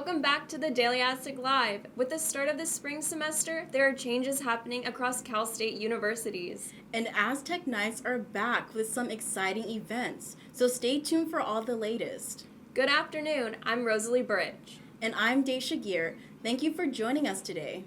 Welcome back to the Daily Aztec Live. With the start of the spring semester, there are changes happening across Cal State universities. And Aztec Nights are back with some exciting events, so stay tuned for all the latest. Good afternoon, I'm Rosalie Burich. And I'm Daesha. Thank you for joining us today.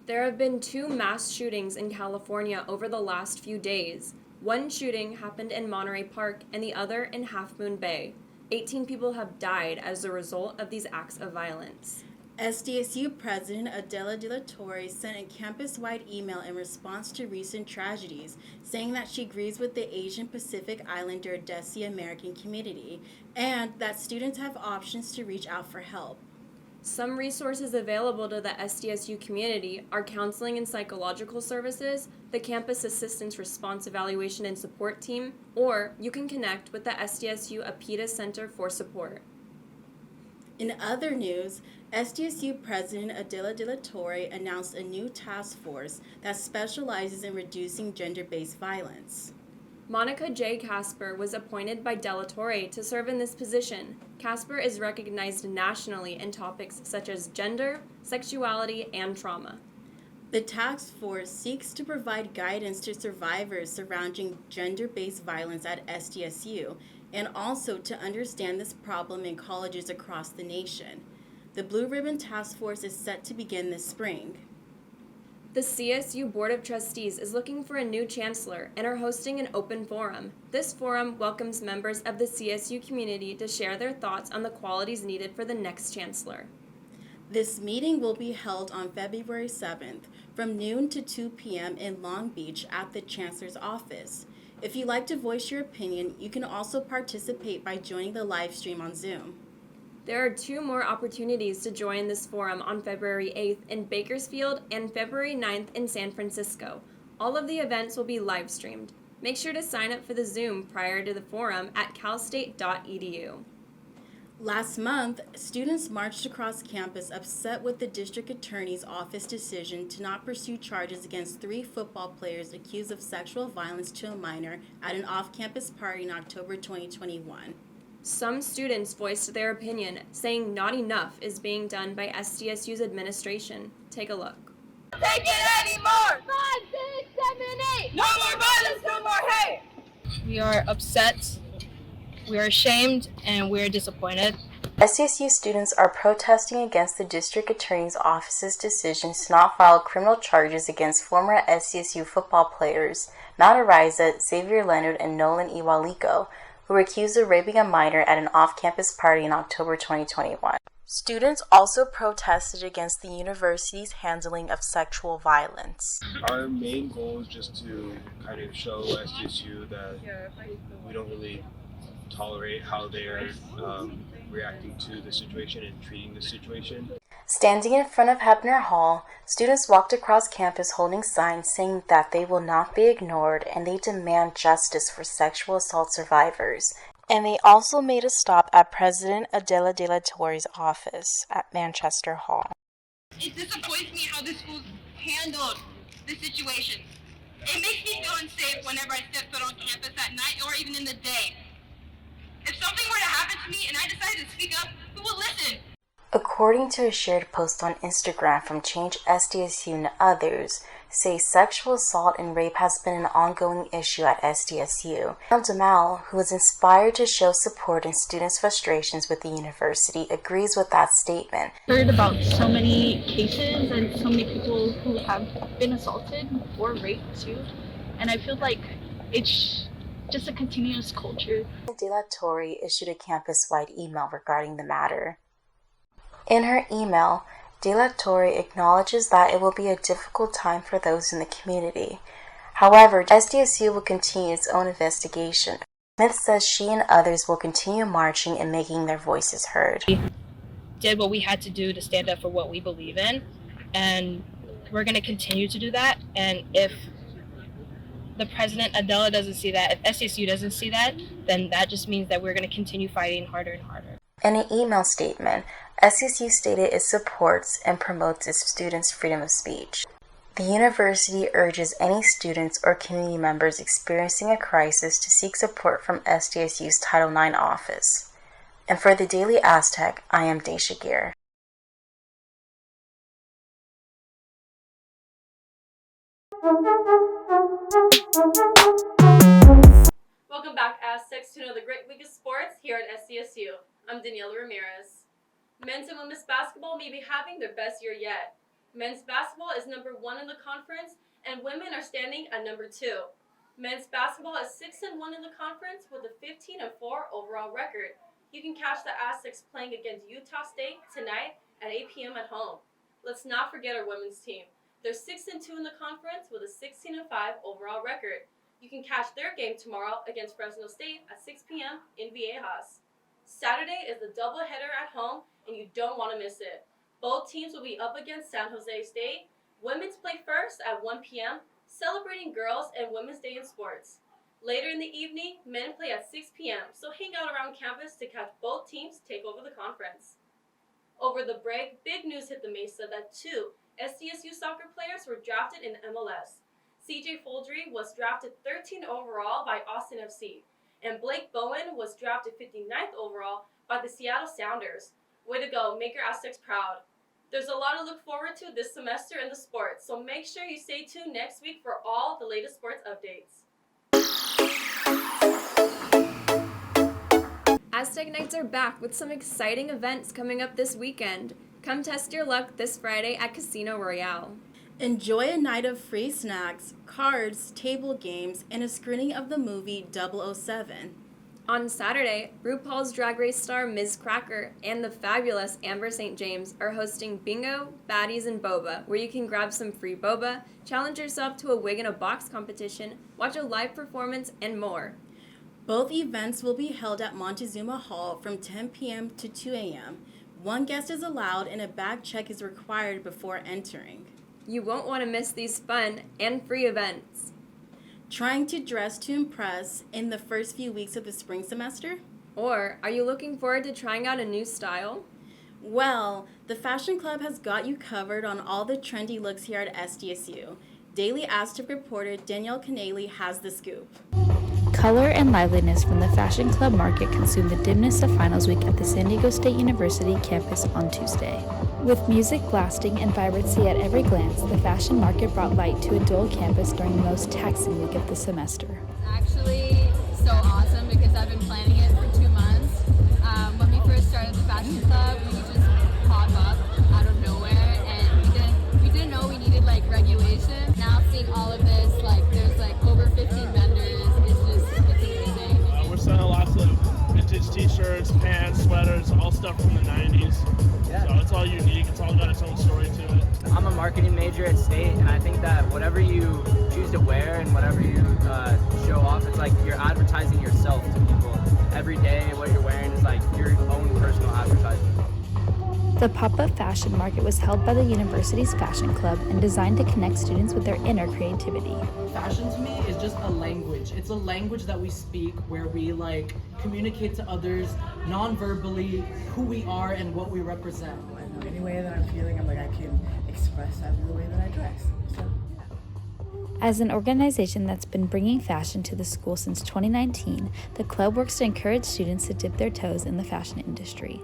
There have been 2 mass shootings in California over the last few days. One shooting happened in Monterey Park and the other in Half Moon Bay. 18 people have died as a result of these acts of violence. SDSU President Adela de la Torre sent a campus-wide email in response to recent tragedies, saying that she agrees with the Asian Pacific Islander Daesha American community and that students have options to reach out for help. Some resources available to the SDSU community are counseling and psychological services, the Campus Assistance Response Evaluation and Support Team, or you can connect with the SDSU APITA Center for Support. In other news, SDSU President Adela de la Torre announced a new task force that specializes in reducing gender-based violence. Monica J. Casper was appointed by De La Torre to serve in this position. Casper is recognized nationally in topics such as gender, sexuality, and trauma. The task force seeks to provide guidance to survivors surrounding gender-based violence at SDSU and also to understand this problem in colleges across the nation. The Blue Ribbon Task Force is set to begin this spring. The CSU Board of Trustees is looking for a new chancellor and are hosting an open forum. This forum welcomes members of the CSU community to share their thoughts on the qualities needed for the next chancellor. This meeting will be held on February 7th from noon to 2 p.m. in Long Beach at the chancellor's office. If you'd like to voice your opinion, you can also participate by joining the live stream on Zoom. There are 2 more opportunities to join this forum on February 8th in Bakersfield and February 9th in San Francisco. All of the events will be live streamed. Make sure to sign up for the Zoom prior to the forum at calstate.edu. Last month, students marched across campus upset with the district attorney's office decision to not pursue charges against 3 football players accused of sexual violence to a minor at an off-campus party in October 2021. Some students voiced their opinion, saying not enough is being done by SDSU's administration. Take a look. Take it anymore! 5, 6, 7, 8! No more violence, no more hate! We are upset, we are ashamed, and we are disappointed. SDSU students are protesting against the district attorney's office's decision to not file criminal charges against former SDSU football players Matt Ariza, Xavier Leonard, and Nolan Iwaliko, who were accused of raping a minor at an off-campus party in October 2021. Students also protested against the university's handling of sexual violence. Our main goal is just to kind of show SDSU that we don't really tolerate how they are reacting to the situation and treating the situation. Standing in front of Hebner Hall, students walked across campus holding signs saying that they will not be ignored and they demand justice for sexual assault survivors. And they also made a stop at President Adela de la Torre's office at Manchester Hall. It disappoints me how the schools handled the situation. It makes me feel unsafe whenever I step foot on campus at night or even in the day. If something were to happen to me and I decided to speak up, who will listen? According to a shared post on Instagram from Change SDSU and others, say sexual assault and rape has been an ongoing issue at SDSU. Damal, who was inspired to show support in students' frustrations with the university, agrees with that statement. Heard about so many cases and so many people who have been assaulted or raped too, and I feel like it's just a continuous culture. De la Torre issued a campus-wide email regarding the matter. In her email, De la Torre acknowledges that it will be a difficult time for those in the community. However, SDSU will continue its own investigation. Smith says she and others will continue marching and making their voices heard. We did what we had to do to stand up for what we believe in, and we're going to continue to do that. And if the president, Adela, doesn't see that, if SDSU doesn't see that, then that just means that we're going to continue fighting harder and harder. In an email statement, SDSU stated it supports and promotes its students' freedom of speech. The university urges any students or community members experiencing a crisis to seek support from SDSU's Title IX office. And for the Daily Aztec, I am Daesha. Welcome back, Aztecs, to another great week of sports here at SDSU. I'm Daniela Ramirez. Men's and women's basketball may be having their best year yet. Men's basketball is number 1 in the conference, and women are standing at number 2. Men's basketball is 6-1 in the conference with a 15-4 overall record. You can catch the Aztecs playing against Utah State tonight at 8 p.m. at home. Let's not forget our women's team. They're 6-2 in the conference with a 16-5 overall record. You can catch their game tomorrow against Fresno State at 6 p.m. in Viejas. Saturday is the doubleheader at home, and you don't want to miss it. Both teams will be up against San Jose State. Women's play first at 1 p.m., celebrating Girls and Women's Day in sports. Later in the evening, men play at 6 p.m., so hang out around campus to catch both teams take over the conference. Over the break, big news hit the Mesa that 2 SDSU soccer players were drafted in MLS. CJ Foldry was drafted 13 overall by Austin FC, and Blake Bowen was drafted 59th overall by the Seattle Sounders. Way to go, make your Aztecs proud. There's a lot to look forward to this semester in the sports, so make sure you stay tuned next week for all the latest sports updates. Aztec Nights are back with some exciting events coming up this weekend. Come test your luck this Friday at Casino Royale. Enjoy a night of free snacks, cards, table games, and a screening of the movie 007. On Saturday, RuPaul's Drag Race star Ms. Cracker and the fabulous Amber St. James are hosting Bingo, Baddies, and Boba, where you can grab some free boba, challenge yourself to a wig in a box competition, watch a live performance, and more. Both events will be held at Montezuma Hall from 10 p.m. to 2 a.m. One guest is allowed and a bag check is required before entering. You won't want to miss these fun and free events. Trying to dress to impress in the first few weeks of the spring semester? Or are you looking forward to trying out a new style? Well, the Fashion Club has got you covered on all the trendy looks here at SDSU. Daily Aztec reporter Daniela Canelli has the scoop. Color and liveliness from the Fashion Club Market consumed the dimness of finals week at the San Diego State University campus on Tuesday. With music blasting and vibrancy at every glance, the Fashion Market brought light to a dull campus during the most taxing week of the semester. It's actually so awesome because I've been planning it for 2 months. When we first started the Fashion Club, we just pop up out of nowhere, and we didn't know we needed like regulation. Now seeing all of this, there's over 15 vendors. It's amazing. We're selling lots of vintage t-shirts, pants, sweaters, all stuff from the 90s. Yeah. So it's all unique. It's all got its own story to it. I'm a marketing major at State, and I think that whatever you choose to wear and whatever you show off, it's like you're advertising yourself to people. Every day, what you're wearing is like your own personal advertisement. The pop-up fashion market was held by the university's fashion club and designed to connect students with their inner creativity. Fashion to me is just a language. It's a language that we speak where we communicate to others non-verbally who we are and what we represent. Any way that I'm feeling, I can express that in the way that I dress. So. As an organization that's been bringing fashion to the school since 2019, the club works to encourage students to dip their toes in the fashion industry.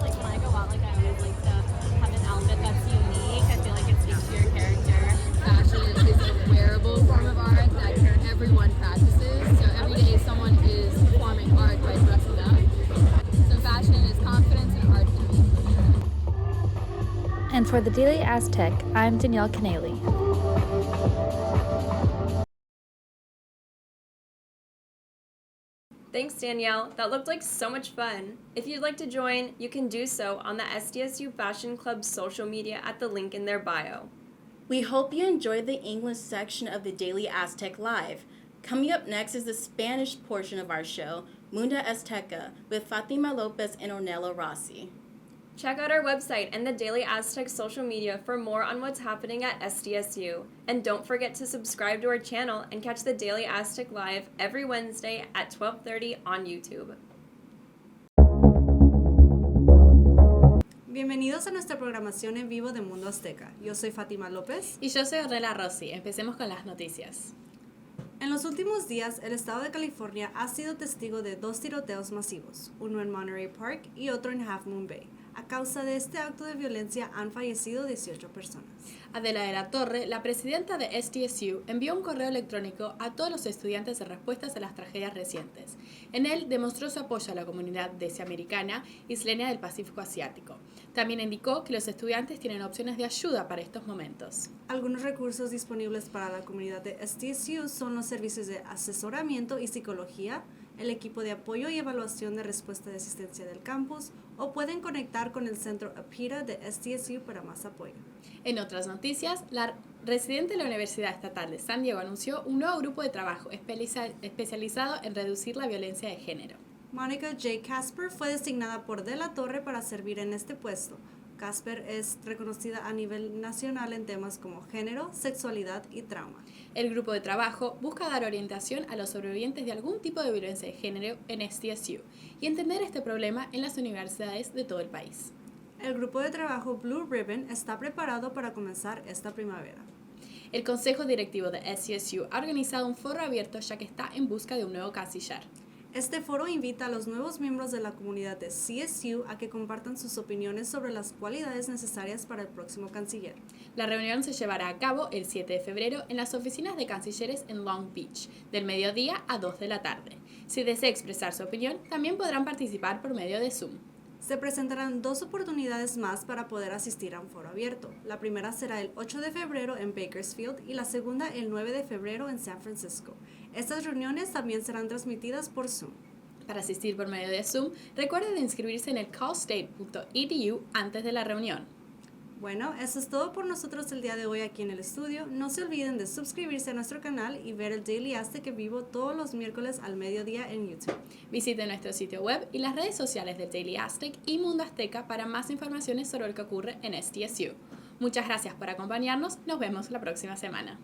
When I go out, I always like to have an outfit that's unique. I feel like it speaks to your character. Fashion is a wearable form of art that everyone practices. So every day someone is performing art by dressing up. So fashion is confidence and art to me. And for the Daily Aztec, I'm Daniela Canelli. Thanks, Danielle. That looked like so much fun. If you'd like to join, you can do so on the SDSU Fashion Club's social media at the link in their bio. We hope you enjoyed the English section of the Daily Aztec Live. Coming up next is the Spanish portion of our show, Munda Azteca, with Fatima, Lopez, and Ornella Rossi. Check out our website and the Daily Aztec social media for more on what's happening at SDSU. And don't forget to subscribe to our channel and catch the Daily Aztec Live every Wednesday at 12:30 on YouTube. Bienvenidos a nuestra programación en vivo de Mundo Azteca. Yo soy Fatima Lopez. Y yo soy Ornella Rossi. Empecemos con las noticias. En los últimos días, el estado de California ha sido testigo de 2 tiroteos masivos, uno en Monterey Park y otro en Half Moon Bay, a causa de este acto de violencia han fallecido 18 personas. Adela de la Torre, la presidenta de SDSU, envió un correo electrónico a todos los estudiantes en respuestas a las tragedias recientes. En él demostró su apoyo a la comunidad Daesha-americana isleña del Pacífico Asiático. También indicó que los estudiantes tienen opciones de ayuda para estos momentos. Algunos recursos disponibles para la comunidad de SDSU son los servicios de asesoramiento y psicología, el equipo de apoyo y evaluación de respuesta de asistencia del campus, o pueden conectar con el centro APIRA de SDSU para más apoyo. En otras noticias, la residente de la Universidad Estatal de San Diego anunció un nuevo grupo de trabajo especializado en reducir la violencia de género. Monica J. Casper fue designada por De la Torre para servir en este puesto. Casper es reconocida a nivel nacional en temas como género, sexualidad y trauma. El grupo de trabajo busca dar orientación a los sobrevivientes de algún tipo de violencia de género en SDSU y entender este problema en las universidades de todo el país. El grupo de trabajo Blue Ribbon está preparado para comenzar esta primavera. El Consejo Directivo de SDSU ha organizado un foro abierto ya que está en busca de un nuevo canciller. Este foro invita a los nuevos miembros de la comunidad de CSU a que compartan sus opiniones sobre las cualidades necesarias para el próximo canciller. La reunión se llevará a cabo el 7 de febrero en las oficinas de cancilleres en Long Beach, del mediodía a 2 de la tarde. Si desea expresar su opinión, también podrán participar por medio de Zoom. Se presentarán 2 oportunidades más para poder asistir a un foro abierto. La primera será el 8 de febrero en Bakersfield y la segunda el 9 de febrero en San Francisco. Estas reuniones también serán transmitidas por Zoom. Para asistir por medio de Zoom, recuerden inscribirse en el callstate.edu antes de la reunión. Bueno, eso es todo por nosotros el día de hoy aquí en el estudio. No se olviden de suscribirse a nuestro canal y ver el Daily Aztec que vivo todos los miércoles al mediodía en YouTube. Visiten nuestro sitio web y las redes sociales del Daily Aztec y Mundo Azteca para más informaciones sobre lo que ocurre en SDSU. Muchas gracias por acompañarnos. Nos vemos la próxima semana.